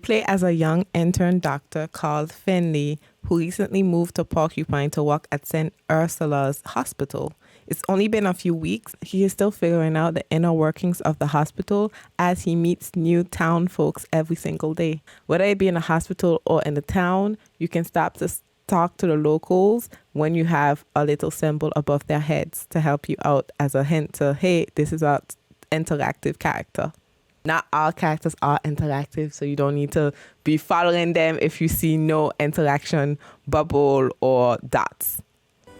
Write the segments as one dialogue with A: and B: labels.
A: play as a young intern doctor called Finley, who recently moved to Porcupine to work at St. Ursula's Hospital. It's only been a few weeks. He is still figuring out the inner workings of the hospital as he meets new town folks every single day. Whether it be in a hospital or in the town, you can stop to talk to the locals when you have a little symbol above their heads to help you out as a hint to, hey, this is our interactive character. Not all characters are interactive, so you don't need to be following them if you see no interaction bubble or dots.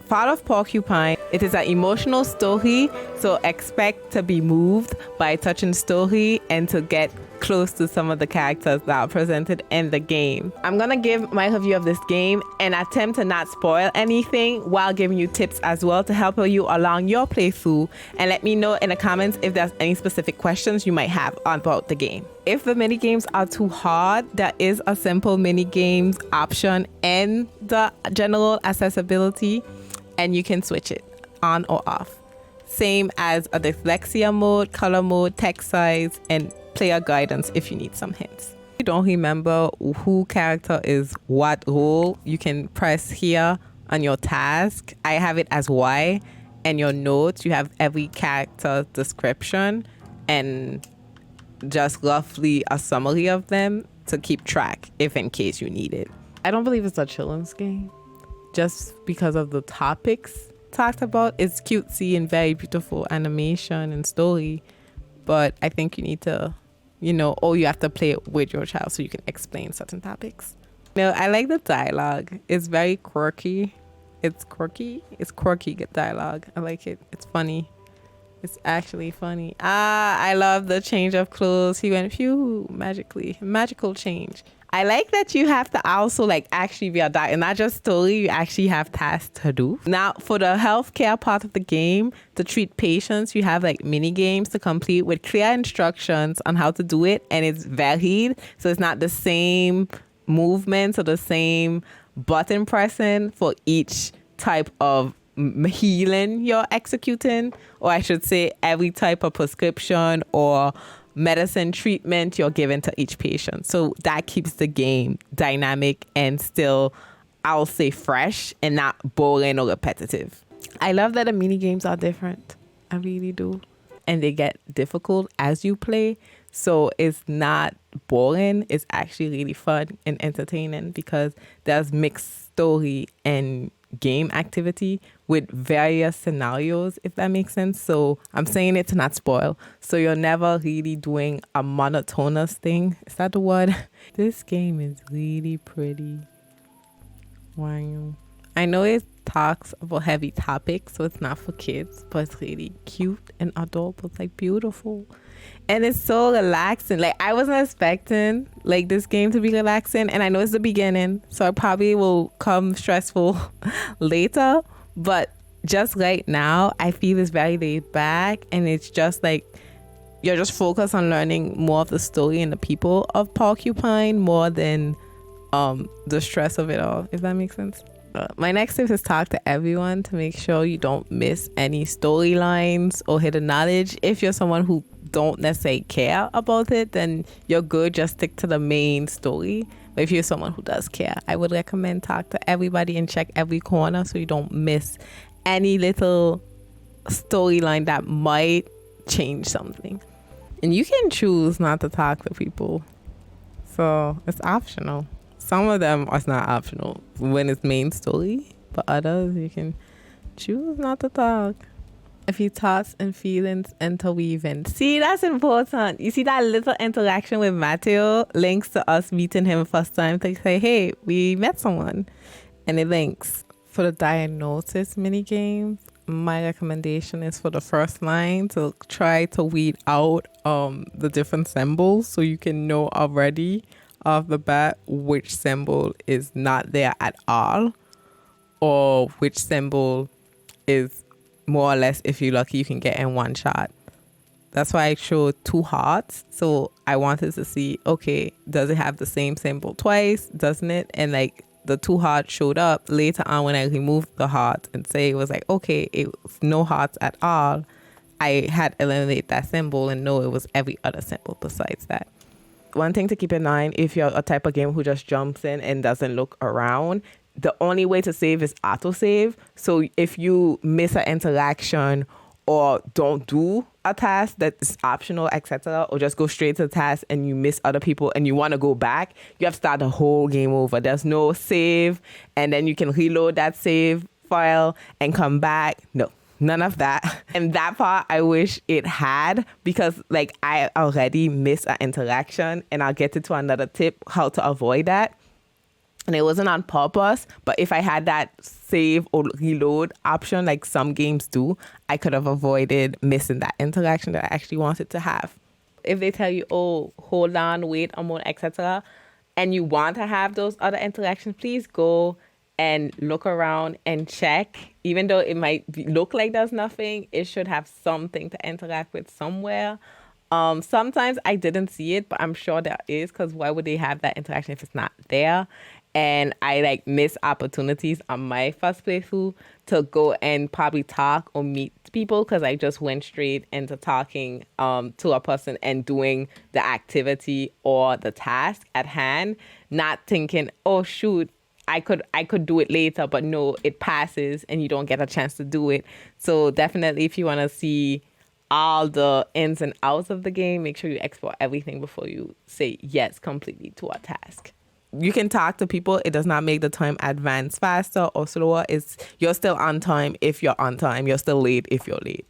A: Fall of Porcupine, it is an emotional story, so expect to be moved by a touching story and to get close to some of the characters that are presented in the game. I'm gonna give my review of this game and attempt to not spoil anything while giving you tips as well to help you along your playthrough, and let me know in the comments if there's any specific questions you might have about the game. If the mini games are too hard, there is a simple mini games option in the general accessibility, and you can switch it on or off. Same as a dyslexia mode, color mode, text size, and player guidance if you need some hints. If you don't remember who character is what role, you can press here on your task. I have it as Y, and your notes, you have every character description and just roughly a summary of them to keep track if in case you need it. I don't believe it's a children's game just because of the topics talked about. It's cutesy and very beautiful animation and story, but I think you need to, or you have to play it with your child so you can explain certain topics. I like the dialogue. It's very quirky. It's quirky dialogue. I like it. It's funny. It's actually funny. I love the change of clothes. He went magical change. I like that you have to also actually be a doctor, not just story, you actually have tasks to do. Now, for the healthcare part of the game, to treat patients, you have mini games to complete with clear instructions on how to do it, and it's varied, so it's not the same movements or the same button pressing for each type of healing you're executing, or I should say every type of prescription or medicine treatment you're giving to each patient. So that keeps the game dynamic and still, I'll say, fresh and not boring or repetitive. I love that the mini games are different. I really do. And they get difficult as you play. So it's not boring. It's actually really fun and entertaining because there's mixed story and game activity with various scenarios, if that makes sense. So I'm saying it to not spoil. So you're never really doing a monotonous thing. Is that the word? This game is really pretty. Wow. I know it talks about heavy topics, so it's not for kids, but it's really cute and adorable. It's beautiful. And it's so relaxing. I wasn't expecting this game to be relaxing, and I know it's the beginning, so it probably will come stressful later, but just right now I feel it's very laid back, and it's just you're just focused on learning more of the story and the people of Porcupine more than the stress of it all, if that makes sense. My next tip is talk to everyone to make sure you don't miss any storylines or hidden knowledge. If you're someone who don't necessarily care about it, then you're good. Just stick to the main story. But if you're someone who does care, I would recommend talk to everybody and check every corner so you don't miss any little storyline that might change something. And you can choose not to talk to people, so it's optional. Some of them are not optional when it's main story, but others you can choose not to talk. If your thoughts and feelings interweaving. See, that's important. You see that little interaction with Matthew links to us meeting him first time to say, hey, we met someone. And it links. For the diagnosis mini games, my recommendation is for the first line to try to weed out the different symbols so you can know already off the bat which symbol is not there at all, or which symbol is more or less, if you're lucky, you can get in one shot. That's why I showed 2 hearts. So I wanted to see, okay, does it have the same symbol twice? Doesn't it? And the 2 hearts showed up later on when I removed the heart and say it was okay, it was no hearts at all. I had eliminated that symbol and know it was every other symbol besides that. one thing to keep in mind, if you're a type of game who just jumps in and doesn't look around, the only way to save is autosave. So if you miss an interaction or don't do a task that's optional, etc., or just go straight to the task and you miss other people and you want to go back, you have to start the whole game over. There's no save, and then you can reload that save file and come back. No, none of that. And that part I wish it had, because like I already missed an interaction, and I'll get into another tip how to avoid that. And it wasn't on purpose, but if I had that save or reload option, like some games do, I could have avoided missing that interaction that I actually wanted to have. If they tell you, oh, hold on, wait a moment, etc., and you want to have those other interactions, please go and look around and check. Even though it might look like there's nothing, it should have something to interact with somewhere. Sometimes I didn't see it, but I'm sure there is, because why would they have that interaction if it's not there? And I like miss opportunities on my first playthrough to go and probably talk or meet people, because I just went straight into talking to a person and doing the activity or the task at hand, not thinking, oh shoot, I could do it later, but no, it passes and you don't get a chance to do it. So definitely, if you want to see all the ins and outs of the game, make sure you explore everything before you say yes completely to a task. You can talk to people. It does not make the time advance faster or slower. You're still on time if you're on time. You're still late if you're late.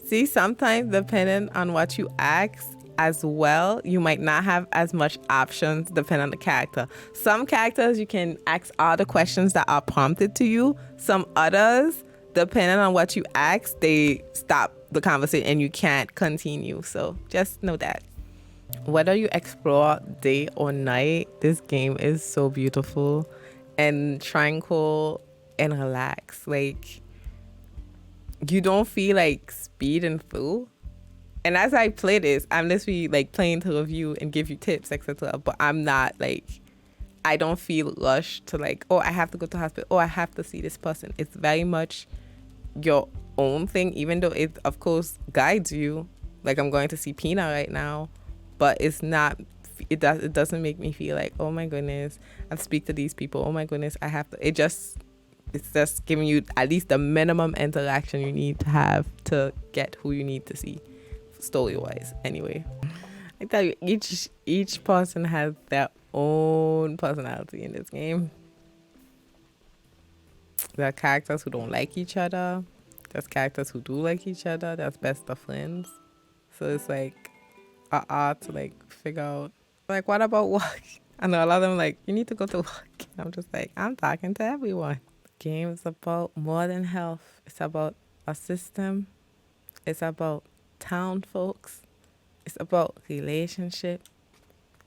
A: See, sometimes depending on what you ask as well, you might not have as much options depending on the character. Some characters you can ask all the questions that are prompted to you. Some others, depending on what you ask, they stop the conversation and you can't continue. So just know that. Whether you explore day or night, this game is so beautiful and tranquil and relaxed. Like, you don't feel like speeding through. And as I play this, I'm literally like playing to review and give you tips, etc. But I'm not like, I don't feel rushed to like, oh, I have to go to the hospital. Oh, I have to see this person. It's very much your own thing, even though it, of course, guides you. Like, I'm going to see Pina right now. But it's not, it doesn't make me feel like, oh my goodness, I have to speak to these people. Oh my goodness, I have to. It's just giving you at least the minimum interaction you need to have to get who you need to see, story-wise. Anyway, I tell you, each person has their own personality in this game. There are characters who don't like each other. There's characters who do like each other. There's best of friends. So it's like art to like figure out, like, what about work? I know a lot of them like, you need to go to work. I'm just like, I'm talking to everyone. The game is about more than health. It's about a system. It's about town folks. It's about relationship.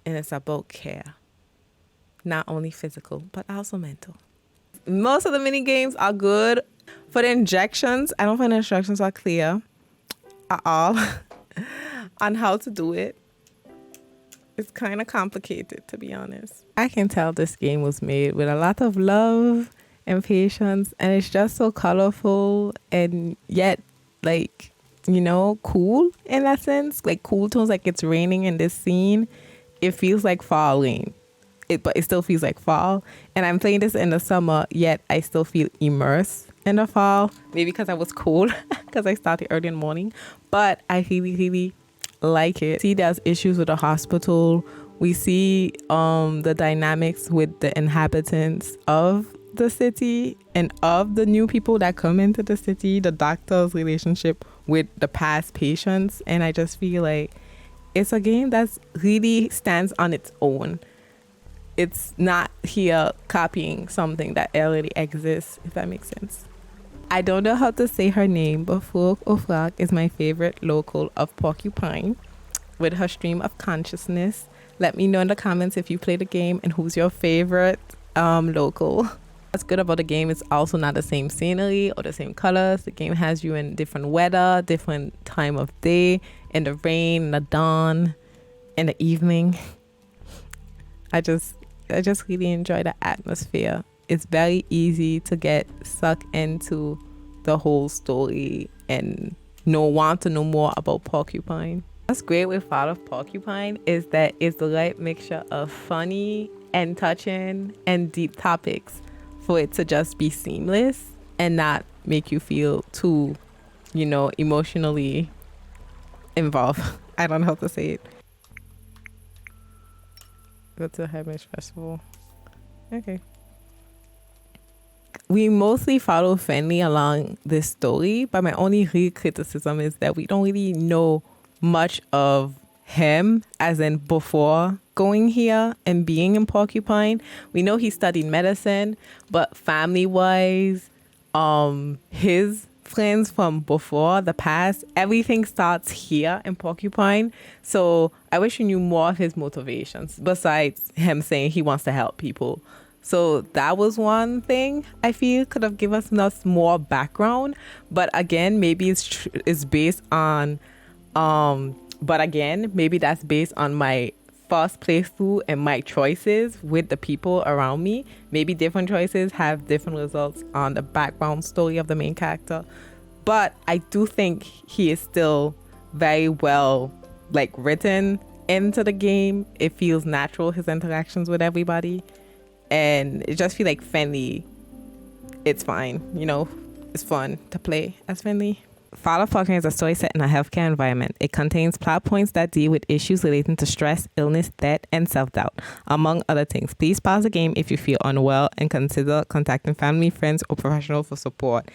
A: And it's about care. Not only physical, but also mental. Most of the mini games are good. For the injections, I don't find the instructions are clear at all on how to do it. It's kind of complicated, to be honest. I can tell this game was made with a lot of love and patience, and it's just so colorful and yet, like, you know, cool in that sense. Like, cool tones, like it's raining in this scene. It feels like fall rain. But it still feels like fall. And I'm playing this in the summer, yet I still feel immersed in the fall. Maybe because I was cold, because I started early in the morning. But I really, really like it. See, there's issues with the hospital. We see the dynamics with the inhabitants of the city and of the new people that come into the city, the doctor's relationship with the past patients. And I just feel like it's a game that's really stands on its own. It's not here copying something that already exists, if that makes sense. I don't know how to say her name, but Folk Ofrak is my favorite local of Porcupine with her stream of consciousness. Let me know in the comments if you play the game and who's your favorite local. What's good about the game is also not the same scenery or the same colors. The game has you in different weather, different time of day, in the rain, in the dawn, in the evening. I just really enjoy the atmosphere. It's very easy to get sucked into the whole story and want to know more about Porcupine. What's great with Fall of Porcupine is that it's the right mixture of funny and touching and deep topics for it to just be seamless and not make you feel too, emotionally involved. I don't know how to say it. Go to the Hamish Festival. Okay. We mostly follow Finley along this story, but my only real criticism is that we don't really know much of him as in before going here and being in Porcupine. We know he studied medicine, but family wise, his friends from before, the past, everything starts here in Porcupine. So I wish we knew more of his motivations besides him saying he wants to help people. So that was one thing I feel could have given us more background. But again, maybe it's based on, but again, maybe that's based on my first playthrough and my choices with the people around me. Maybe different choices have different results on the background story of the main character. But I do think he is still very well written into the game. It feels natural, his interactions with everybody. And it just feels like Finley, it's fine. It's fun to play as Finley. Fall of Porcupine is a story set in a healthcare environment. It contains plot points that deal with issues relating to stress, illness, death, and self-doubt, among other things. Please pause the game if you feel unwell and consider contacting family, friends, or professionals for support.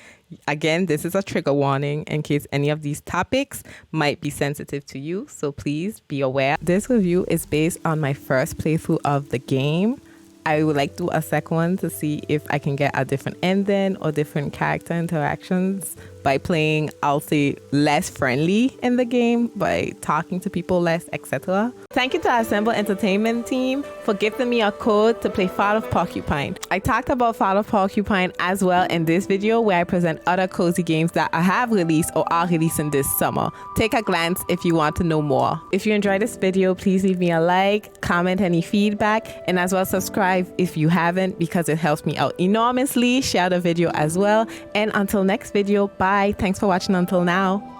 A: Again, this is a trigger warning in case any of these topics might be sensitive to you, so please be aware. This review is based on my first playthrough of the game. I would like to do a second one to see if I can get a different ending or different character interactions by playing, I'll say, less friendly in the game, by talking to people less, etc. Thank you to Assemble Entertainment team for gifting me a code to play Fall of Porcupine. I talked about Fall of Porcupine as well in this video where I present other cozy games that I have released or are releasing this summer. Take a glance if you want to know more. If you enjoyed this video, please leave me a like, comment any feedback, and as well subscribe if you haven't because it helps me out enormously. Share the video as well. And until next video, bye. Thanks for watching until now.